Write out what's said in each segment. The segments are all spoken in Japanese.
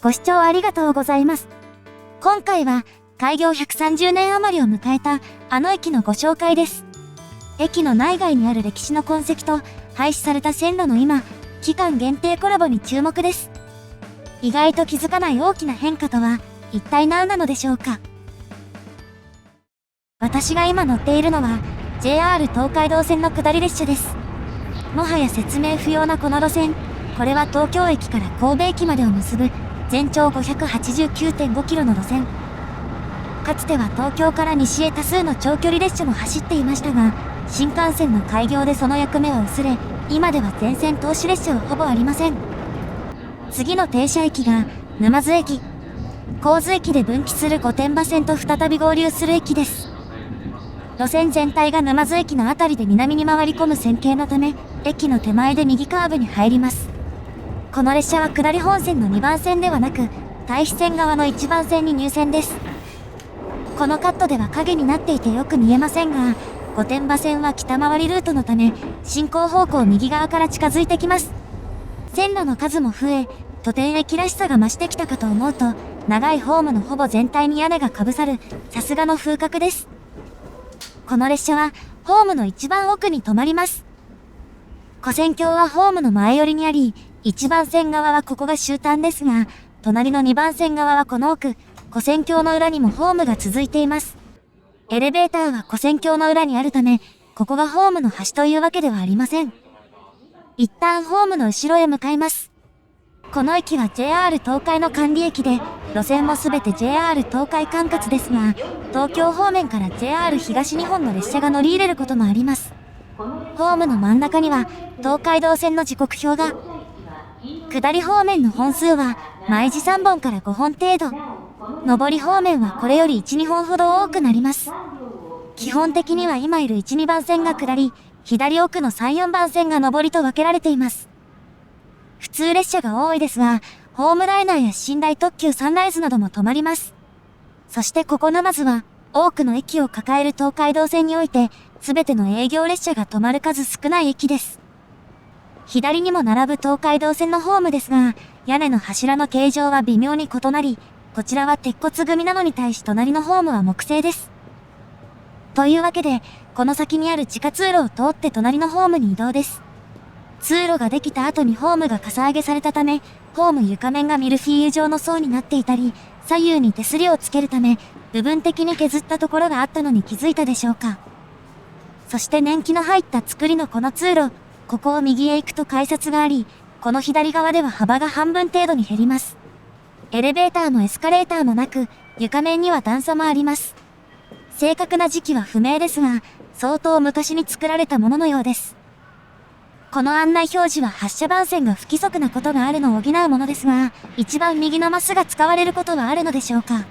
ご視聴ありがとうございます。今回は開業130年余りを迎えたあの駅のご紹介です。駅の内外にある歴史の痕跡と廃止された線路の今、期間限定コラボに注目です。意外と気づかない大きな変化とは一体何なのでしょうか。私が今乗っているのは JR 東海道線の下り列車です。もはや説明不要なこの路線、これは東京駅から神戸駅までを結ぶ全長 589.5 キロの路線。かつては東京から西へ多数の長距離列車も走っていましたが、新幹線の開業でその役目は薄れ、今では全線投資列車はほぼありません。次の停車駅が沼津駅。神津駅で分岐する御殿場線と再び合流する駅です。路線全体が沼津駅のあたりで南に回り込む線形のため、駅の手前で右カーブに入ります。この列車は下り本線の2番線ではなく、対比線側の1番線に入線です。このカットでは影になっていてよく見えませんが、御殿場線は北回りルートのため、進行方向右側から近づいてきます。線路の数も増え、都電駅らしさが増してきたかと思うと、長いホームのほぼ全体に屋根がかぶさる、さすがの風格です。この列車は、ホームの一番奥に止まります。跨線橋はホームの前寄りにあり、1番線側はここが終端ですが、隣の2番線側はこの奥、跨線橋の裏にもホームが続いています。エレベーターは跨線橋の裏にあるため、ここがホームの端というわけではありません。一旦ホームの後ろへ向かいます。この駅は JR 東海の管理駅で、路線もすべて JR 東海管轄ですが、東京方面から JR 東日本の列車が乗り入れることもあります。ホームの真ん中には東海道線の時刻表が。下り方面の本数は毎時3本から5本程度。上り方面はこれより1、2本ほど多くなります。基本的には今いる1、2番線が下り、左奥の3、4番線が上りと分けられています。普通列車が多いですが、ホームライナーや寝台特急サンライズなども止まります。そしてここ沼津は、多くの駅を抱える東海道線において、すべての営業列車が止まる数少ない駅です。左にも並ぶ東海道線のホームですが、屋根の柱の形状は微妙に異なり、こちらは鉄骨組みなのに対し隣のホームは木製です。というわけで、この先にある地下通路を通って隣のホームに移動です。通路ができた後にホームがかさ上げされたため、ホーム床面がミルフィーユ状の層になっていたり、左右に手すりをつけるため、部分的に削ったところがあったのに気づいたでしょうか。そして年季の入った作りのこの通路、ここを右へ行くと改札があり、この左側では幅が半分程度に減ります。エレベーターもエスカレーターもなく、床面には段差もあります。正確な時期は不明ですが、相当昔に作られたもののようです。この案内表示は発車番線が不規則なことがあるのを補うものですが、一番右のマスが使われることはあるのでしょうか。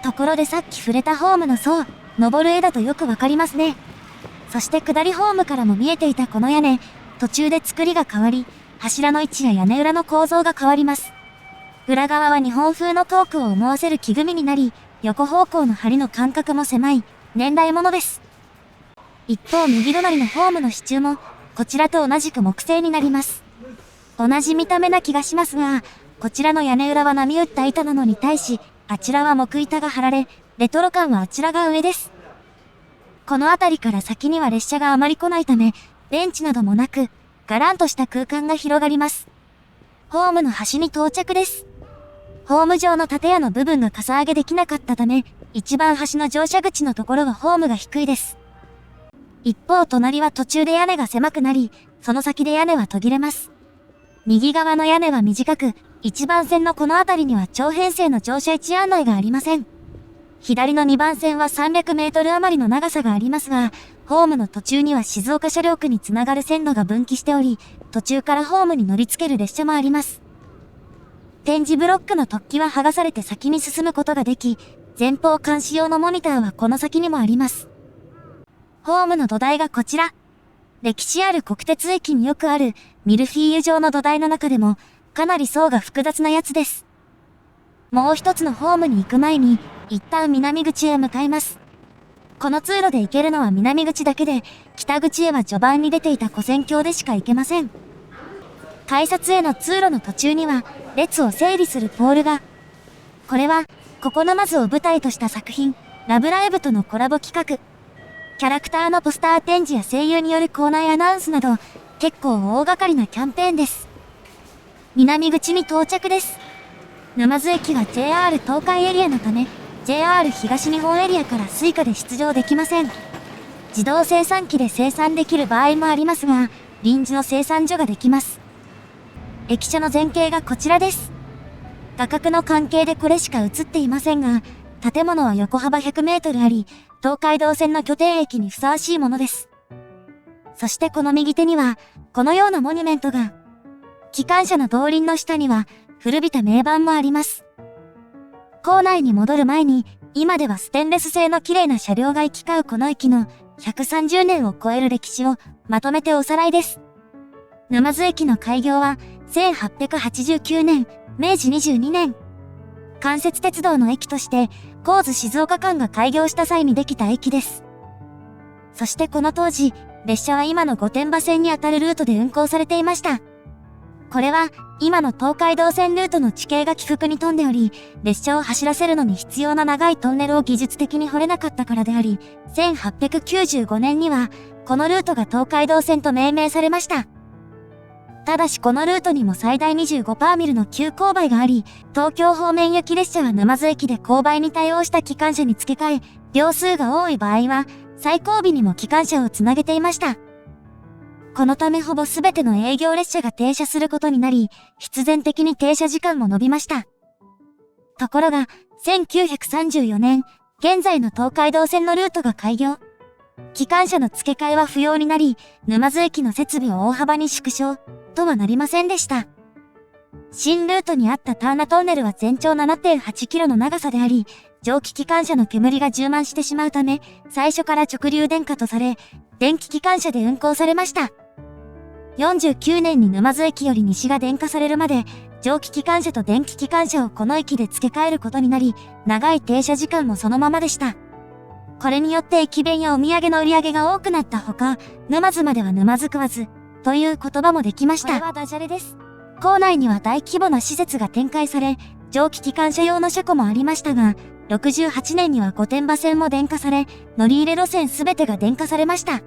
ところでさっき触れたホームの層、上る絵だとよくわかりますね。そして下りホームからも見えていたこの屋根、途中で作りが変わり、柱の位置や屋根裏の構造が変わります。裏側は日本風のトークを思わせる木組みになり、横方向の梁の間隔も狭い、年代物です。一方右隣のホームの支柱も、こちらと同じく木製になります。同じ見た目な気がしますが、こちらの屋根裏は波打った板なのに対し、あちらは木板が張られ、レトロ感はあちらが上です。この辺りから先には列車があまり来ないため、ベンチなどもなく、ガランとした空間が広がります。ホームの端に到着です。ホーム上の建屋の部分がかさ上げできなかったため、一番端の乗車口のところはホームが低いです。一方隣は途中で屋根が狭くなり、その先で屋根は途切れます。右側の屋根は短く、1番線のこの辺りには長編成の乗車位置案内がありません。左の2番線は300メートル余りの長さがありますが、ホームの途中には静岡車両区につながる線路が分岐しており、途中からホームに乗り付ける列車もあります。点字ブロックの突起は剥がされて先に進むことができ、前方監視用のモニターはこの先にもあります。ホームの土台がこちら。歴史ある国鉄駅によくあるミルフィーユ状の土台の中でもかなり層が複雑なやつです。もう一つのホームに行く前に一旦南口へ向かいます。この通路で行けるのは南口だけで、北口へは序盤に出ていた跨線橋でしか行けません。改札への通路の途中には列を整理するポールが。これは、ここ沼津を舞台とした作品、ラブライブとのコラボ企画。キャラクターのポスター展示や声優による校内アナウンスなど、結構大掛かりなキャンペーンです。南口に到着です。沼津駅は JR 東海エリアのため、JR 東日本エリアからスイカで出場できません。自動生産機で生産できる場合もありますが、臨時の生産所ができます。駅舎の前景がこちらです。画角の関係でこれしか映っていませんが、建物は横幅100メートルあり、東海道線の拠点駅にふさわしいものです。そしてこの右手には、このようなモニュメントが。機関車の動輪の下には、古びた銘板もあります。構内に戻る前に、今ではステンレス製の綺麗な車両が行き交うこの駅の130年を超える歴史をまとめておさらいです。沼津駅の開業は1889年、明治22年。関節鉄道の駅として、神津静岡間が開業した際にできた駅です。そしてこの当時、列車は今の御殿場線にあたるルートで運行されていました。これは、今の東海道線ルートの地形が起伏に富んでおり、列車を走らせるのに必要な長いトンネルを技術的に掘れなかったからであり、1895年には、このルートが東海道線と命名されました。ただしこのルートにも最大25ミルの急勾配があり、東京方面行き列車は沼津駅で勾配に対応した機関車に付け替え、両数が多い場合は、最後尾にも機関車をつなげていました。このためほぼすべての営業列車が停車することになり、必然的に停車時間も伸びました。ところが、1934年、現在の東海道線のルートが開業。機関車の付け替えは不要になり、沼津駅の設備を大幅に縮小、とはなりませんでした。新ルートにあったターナトンネルは全長 7.8 キロの長さであり、蒸気機関車の煙が充満してしまうため、最初から直流電化とされ、電気機関車で運行されました。49年に沼津駅より西が電化されるまで、蒸気機関車と電気機関車をこの駅で付け替えることになり、長い停車時間もそのままでした。これによって駅弁やお土産の売り上げが多くなったほか、沼津までは沼津食わず、という言葉もできました。これはダジャレです。構内には大規模な施設が展開され、蒸気機関車用の車庫もありましたが、68年には御殿場線も電化され、乗り入れ路線すべてが電化されました。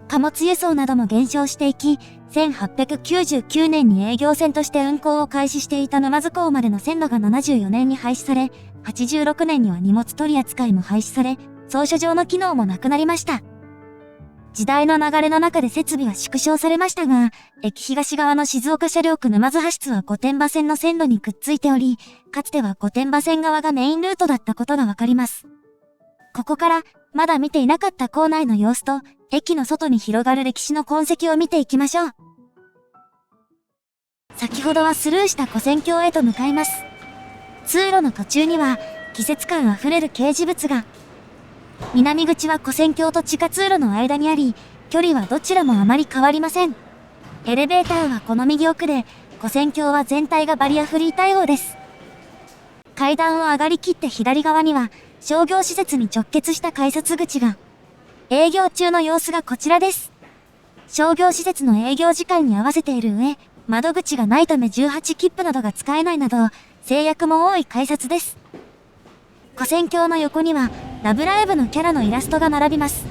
貨物輸送なども減少していき、1899年に営業線として運行を開始していた沼津港までの線路が74年に廃止され、86年には荷物取り扱いも廃止され、操車上の機能もなくなりました。時代の流れの中で設備は縮小されましたが、駅東側の静岡車両区沼津派出は御殿場線の線路にくっついており、かつては御殿場線側がメインルートだったことがわかります。ここから、まだ見ていなかった構内の様子と、駅の外に広がる歴史の痕跡を見ていきましょう。先ほどはスルーした跨線橋へと向かいます。通路の途中には、季節感あふれる掲示物が。南口は跨線橋と地下通路の間にあり、距離はどちらもあまり変わりません。エレベーターはこの右奥で、跨線橋は全体がバリアフリー対応です。階段を上がりきって左側には、商業施設に直結した改札口が。営業中の様子がこちらです。商業施設の営業時間に合わせている上、窓口がないため18切符などが使えないなど、制約も多い改札です。跨線橋の横には、ラブライブのキャラのイラストが並びます。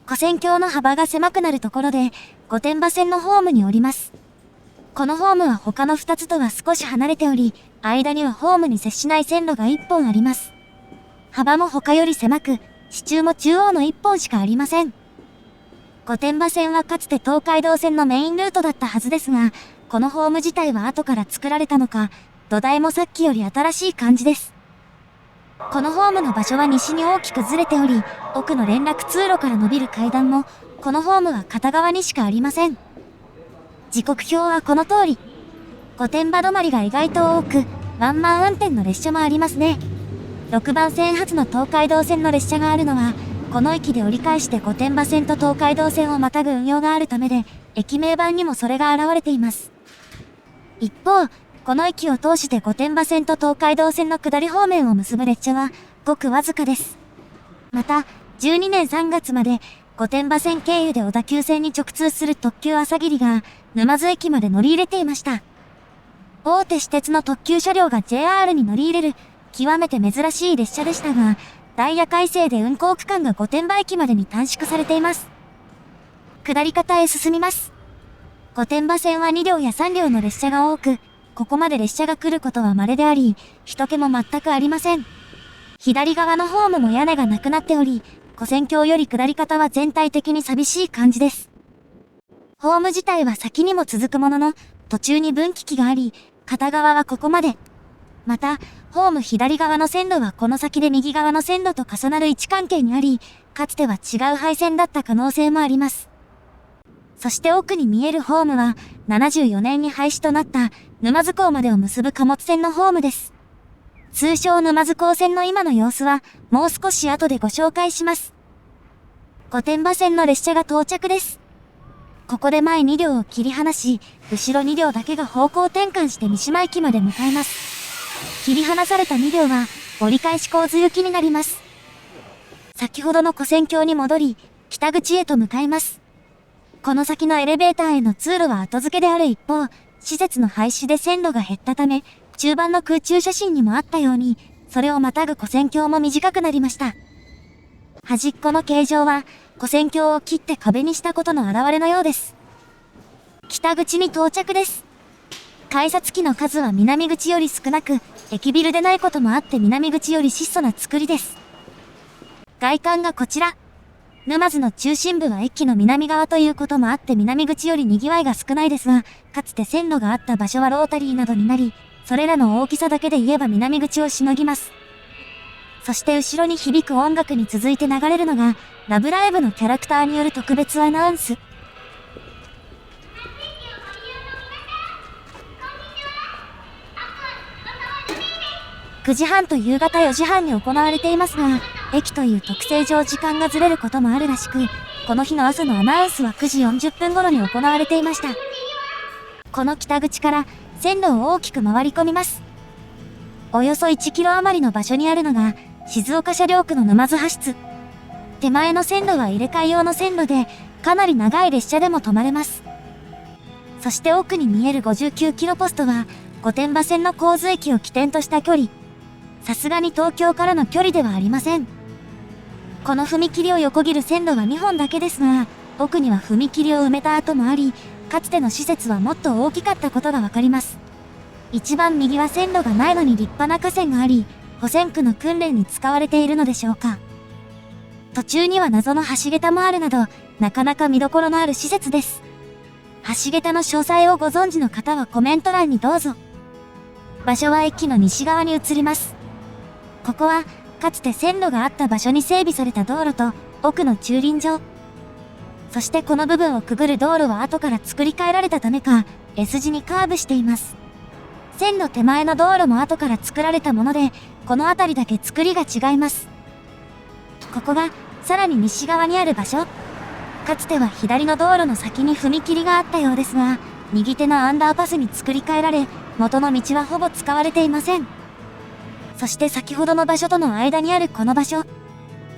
跨線橋の幅が狭くなるところで、御殿場線のホームに降ります。このホームは他の2つとは少し離れており、間にはホームに接しない線路が1本あります。幅も他より狭く、支柱も中央の1本しかありません。御殿場線はかつて東海道線のメインルートだったはずですが、このホーム自体は後から作られたのか、土台もさっきより新しい感じです。このホームの場所は西に大きくずれており、奥の連絡通路から伸びる階段も、このホームは片側にしかありません。時刻表はこの通り。御殿場止まりが意外と多く、ワンマン運転の列車もありますね。6番線発の東海道線の列車があるのは、この駅で折り返して御殿場線と東海道線をまたぐ運用があるためで、駅名板にもそれが現れています。一方、この駅を通して御殿場線と東海道線の下り方面を結ぶ列車は、ごくわずかです。また、12年3月まで、御殿場線経由で小田急線に直通する特急朝霧が、沼津駅まで乗り入れていました。大手私鉄の特急車両が JR に乗り入れる、極めて珍しい列車でしたが、ダイヤ改正で運行区間が御殿場駅までに短縮されています。下り方へ進みます。御殿場線は2両や3両の列車が多く、ここまで列車が来ることは稀であり、人気も全くありません。左側のホームも屋根がなくなっており、跨線橋より下り方は全体的に寂しい感じです。ホーム自体は先にも続くものの、途中に分岐器があり、片側はここまで。また、ホーム左側の線路はこの先で右側の線路と重なる位置関係にあり、かつては違う配線だった可能性もあります。そして奥に見えるホームは、74年に廃止となった沼津港までを結ぶ貨物線のホームです。通称沼津港線の今の様子は、もう少し後でご紹介します。御殿場線の列車が到着です。ここで前2両を切り離し、後ろ2両だけが方向転換して三島駅まで向かいます。切り離された2両は、折り返し構図行きになります。先ほどの跨線橋に戻り、北口へと向かいます。この先のエレベーターへの通路は後付けである一方、施設の廃止で線路が減ったため、中盤の空中写真にもあったように、それをまたぐ跨線橋も短くなりました。端っこの形状は、跨線橋を切って壁にしたことの表れのようです。北口に到着です。改札機の数は南口より少なく、駅ビルでないこともあって南口より質素な作りです。外観がこちら。沼津の中心部は駅の南側ということもあって南口より賑わいが少ないですが、かつて線路があった場所はロータリーなどになり、それらの大きさだけで言えば南口をしのぎます。そして後ろに響く音楽に続いて流れるのが、ラブライブのキャラクターによる特別アナウンス。9時半と夕方4時半に行われていますが、駅という特性上時間がずれることもあるらしく、この日の朝のアナウンスは9時40分頃に行われていました。この北口から線路を大きく回り込みます。およそ1キロ余りの場所にあるのが、静岡車両区の沼津派出。手前の線路は入れ替え用の線路で、かなり長い列車でも止まれます。そして奥に見える59キロポストは、御殿場線の神津駅を起点とした距離。さすがに東京からの距離ではありません。この踏切を横切る線路は2本だけですが、奥には踏切を埋めた跡もあり、かつての施設はもっと大きかったことがわかります。一番右は線路がないのに立派な河川があり、保線区の訓練に使われているのでしょうか。途中には謎の橋桁もあるなど、なかなか見どころのある施設です。橋桁の詳細をご存知の方はコメント欄にどうぞ。場所は駅の西側に移ります。ここは、かつて線路があった場所に整備された道路と、奥の駐輪場。そしてこの部分をくぐる道路は後から作り変えられたためか、S 字にカーブしています。線路手前の道路も後から作られたもので、この辺りだけ作りが違います。ここが、さらに西側にある場所。かつては左の道路の先に踏切があったようですが、右手のアンダーパスに作り変えられ、元の道はほぼ使われていません。そして先ほどの場所との間にあるこの場所。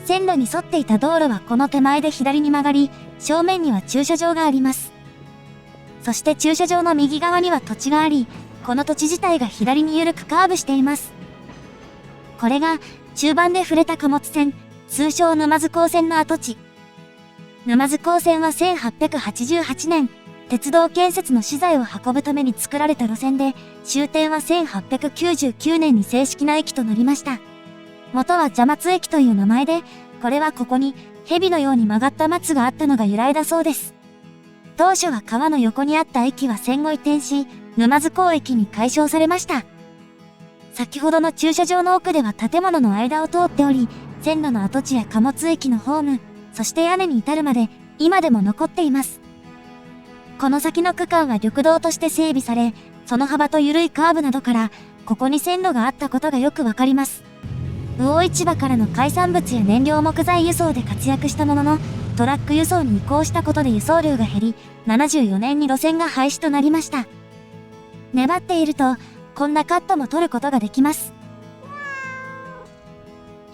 線路に沿っていた道路はこの手前で左に曲がり、正面には駐車場があります。そして駐車場の右側には土地があり、この土地自体が左に緩くカーブしています。これが中盤で触れた貨物線、通称沼津港線の跡地。沼津港線は1888年、鉄道建設の資材を運ぶために作られた路線で、終点は1899年に正式な駅となりました。元は蛇松駅という名前で、これはここに蛇のように曲がった松があったのが由来だそうです。当初は川の横にあった駅は戦後移転し、沼津港駅に改称されました。先ほどの駐車場の奥では建物の間を通っており、線路の跡地や貨物駅のホーム、そして屋根に至るまで、今でも残っています。この先の区間は緑道として整備され、その幅と緩いカーブなどから、ここに線路があったことがよくわかります。魚市場からの海産物や燃料木材輸送で活躍したものの、トラック輸送に移行したことで輸送量が減り、74年に路線が廃止となりました。粘っていると、こんなカットも撮ることができます。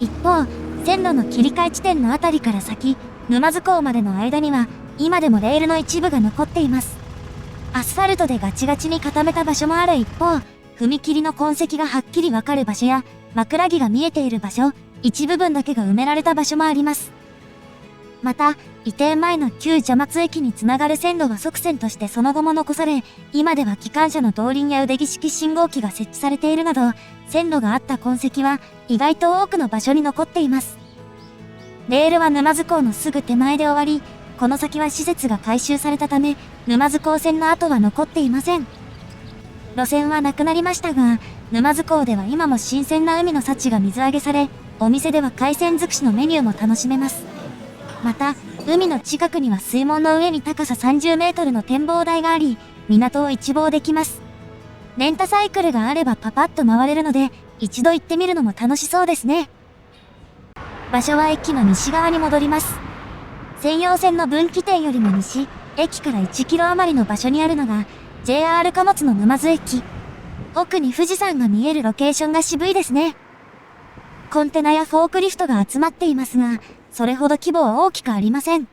一方、線路の切り替え地点のあたりから先、沼津港までの間には、今でもレールの一部が残っています。アスファルトでガチガチに固めた場所もある一方、踏切の痕跡がはっきりわかる場所や、枕木が見えている場所、一部分だけが埋められた場所もあります。また、移転前の旧蛇松駅につながる線路は側線としてその後も残され、今では機関車の動輪や腕木式信号機が設置されているなど、線路があった痕跡は意外と多くの場所に残っています。レールは沼津港のすぐ手前で終わり、この先は施設が改修されたため、沼津港線の跡は残っていません。路線はなくなりましたが、沼津港では今も新鮮な海の幸が水揚げされ、お店では海鮮尽くしのメニューも楽しめます。また、海の近くには水門の上に高さ30メートルの展望台があり、港を一望できます。レンタサイクルがあればパパッと回れるので、一度行ってみるのも楽しそうですね。場所は駅の西側に戻ります。専用線の分岐点よりも西、駅から1キロ余りの場所にあるのが、JR 貨物の沼津駅。奥に富士山が見えるロケーションが渋いですね。コンテナやフォークリフトが集まっていますが、それほど規模は大きくありません。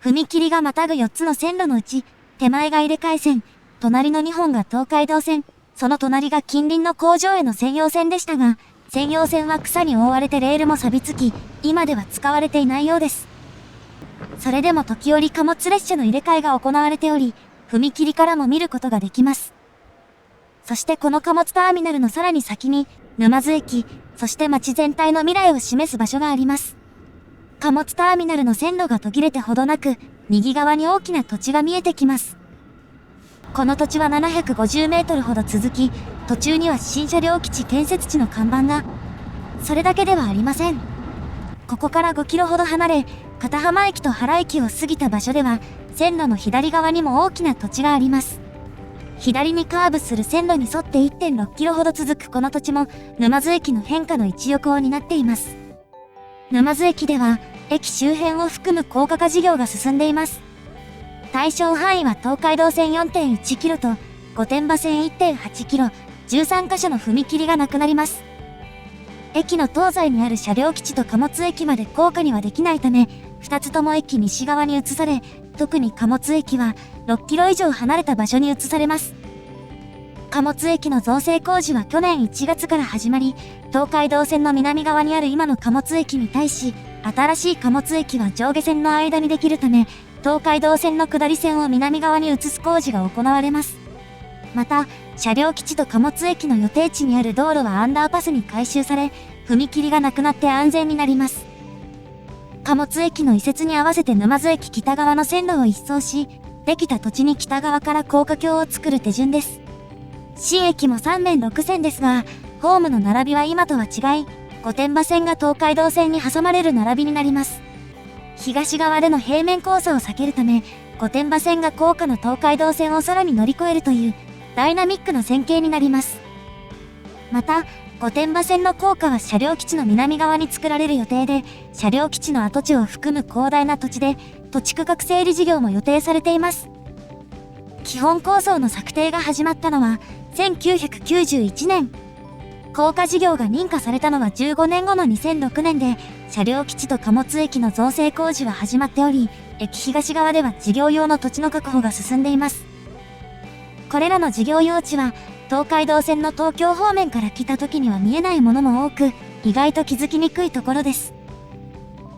踏切がまたぐ4つの線路のうち、手前が入れ替え線、隣の2本が東海道線、その隣が近隣の工場への専用線でしたが、専用線は草に覆われてレールも錆びつき、今では使われていないようです。それでも時折貨物列車の入れ替えが行われており、踏切からも見ることができます。そしてこの貨物ターミナルのさらに先に、沼津駅、そして街全体の未来を示す場所があります。貨物ターミナルの線路が途切れてほどなく、右側に大きな土地が見えてきます。この土地は750メートルほど続き、途中には新車両基地建設地の看板が。それだけではありません。ここから5キロほど離れ、片浜駅と原駅を過ぎた場所では、線路の左側にも大きな土地があります。左にカーブする線路に沿って 1.6 キロほど続くこの土地も、沼津駅の変化の一翼を担っています。沼津駅では、駅周辺を含む高架化事業が進んでいます。対象範囲は東海道線 4.1 キロと、御殿場線 1.8 キロ、13カ所の踏切がなくなります。駅の東西にある車両基地と貨物駅まで高架にはできないため、2つとも駅西側に移され、特に貨物駅は6キロ以上離れた場所に移されます。貨物駅の造成工事は去年1月から始まり、東海道線の南側にある今の貨物駅に対し、新しい貨物駅は上下線の間にできるため、東海道線の下り線を南側に移す工事が行われます。また、車両基地と貨物駅の予定地にある道路はアンダーパスに改修され、踏切がなくなって安全になります。貨物駅の移設に合わせて沼津駅北側の線路を一掃し、できた土地に北側から高架橋を作る手順です。新駅も3面6線ですが、ホームの並びは今とは違い、御殿場線が東海道線に挟まれる並びになります。東側での平面交差を避けるため、御殿場線が高架の東海道線をさらに乗り越えるというダイナミックな線形になります。また、御殿場線の高架は車両基地の南側に作られる予定で、車両基地の跡地を含む広大な土地で、土地区画整理事業も予定されています。基本構想の策定が始まったのは1991年。高架事業が認可されたのは15年後の2006年で、車両基地と貨物駅の造成工事は始まっており、駅東側では事業用の土地の確保が進んでいます。これらの事業用地は、東海道線の東京方面から来た時には見えないものも多く、意外と気づきにくいところです。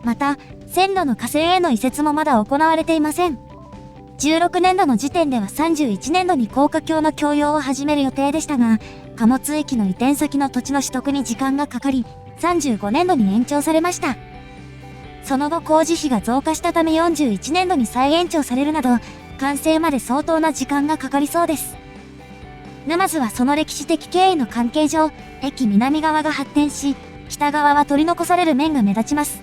また、線路の架線への移設もまだ行われていません。16年度の時点では31年度に高架橋の供用を始める予定でしたが、貨物駅の移転先の土地の取得に時間がかかり、35年度に延長されました。その後工事費が増加したため41年度に再延長されるなど、完成まで相当な時間がかかりそうです。沼津はその歴史的経緯の関係上、駅南側が発展し、北側は取り残される面が目立ちます。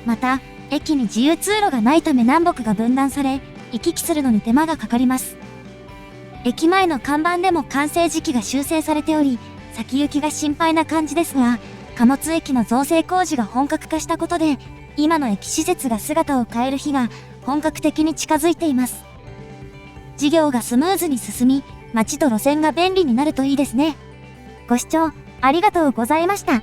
また、駅に自由通路がないため南北が分断され、行き来するのに手間がかかります。駅前の看板でも完成時期が修正されており、先行きが心配な感じですが、貨物駅の造成工事が本格化したことで、今の駅施設が姿を変える日が本格的に近づいています。事業がスムーズに進み、街と路線が便利になるといいですね。ご視聴ありがとうございました。